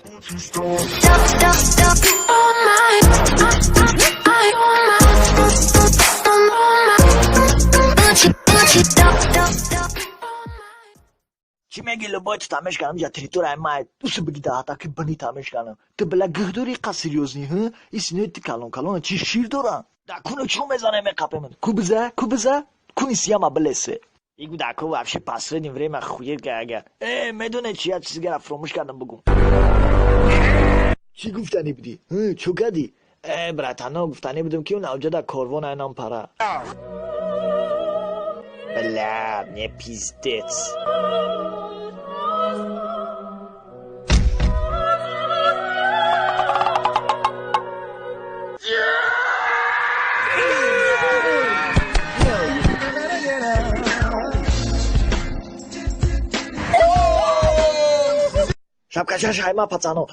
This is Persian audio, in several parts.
Ci megi lo boy tameš kanam ya teritorial mai usu bigida hata ki bani tameš kanam te bela ghdori qa seriozni ha isne ti kalon ci shir dora da kuno чё мезане мекапем кубза куни сиама блесе игу да ко вообще последнее время хует гага медуне чи я чизгара фромуш кардам бугум чи гуфтани буди чё гади братано гуфтани будем ки уна уҷада корвон айнам пара бля мне пиздец شبکش شایما پاتانو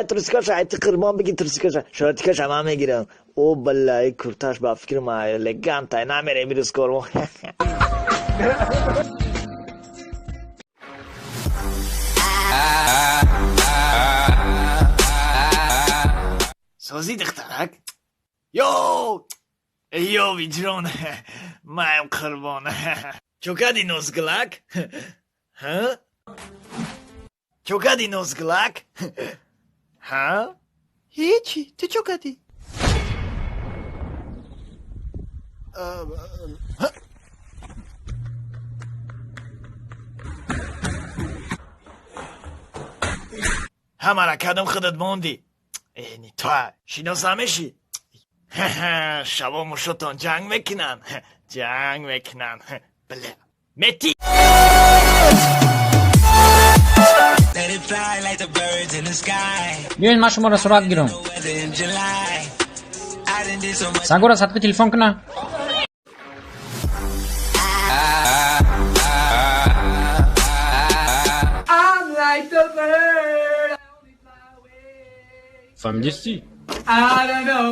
ترسکاش ایت قربان بگی ترسکاش شرطکش هم میگیرم او بالله کورتاش با فکر ما لگان تا نمیره میرس کارو سازی دخترک یو ویجرون مایم قربان چوکادی نوزگلک ها چوکادی نوزگلک ها هیچی تو چوکادی همارا کدوم خودت موندی اینی تو شناسمشی شبا مشتان جنگ میکنن بله متی بیاین من شما را سراغ گیرم سنگو را صدقه تلفن کنه فهمیدی؟ I don't know.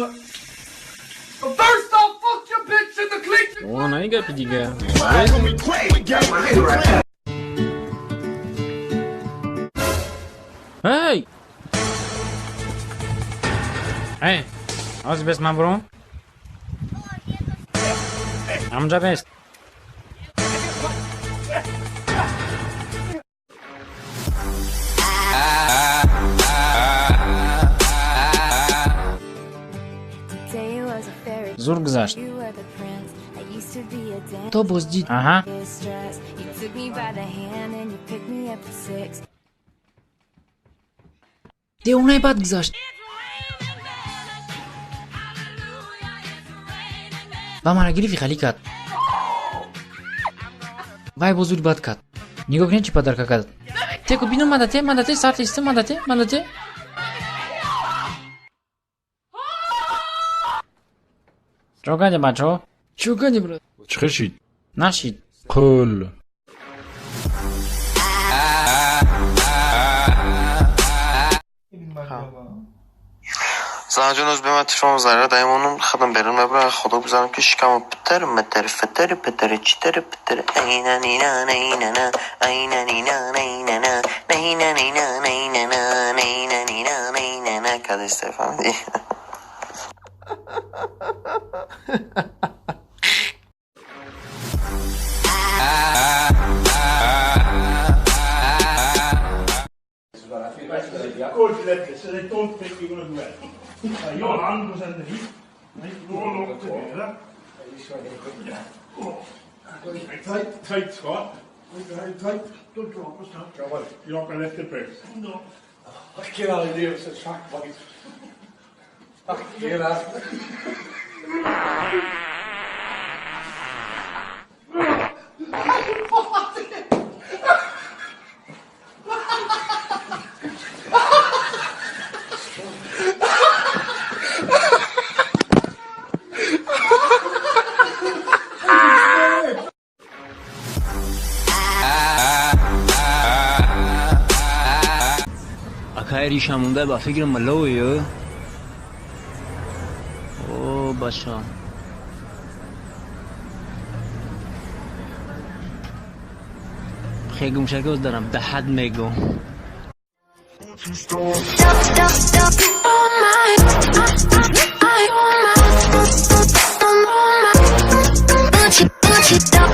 But first I'll fuck your bitch in the click. اوه نه گپ دیگه هی از بس من برو همونجا بست زور گذشت تو بازدید ده اونای بد گذاشت با من گریفی خالی کرد وای بزرگ بد کرد نگاه کنید چی پدر کرد تکو بینو مدته ساعت است مدته چوکانه بچه چوکانه برات چه شید؟ نشید کل زنجان از به من تشمام زنه دایمونم خدم بیرون مبرم خدا بزنم که شکم پتر متر فتر پتر چتر پتر اینا نینا نینا اینا نینا نینا نینا نینا نینا نینا نینا نینا کد استفاده Io l'hanno sempre lì, non lo vedo. Tight squat. Tight, don't drop us now. You're not going to lift the press. No. Get out of here, it's a track bite. Get out. ریشم مونده با فکر ملویه او باشا خیلی گمشگوز دارم ده حد میگم Put your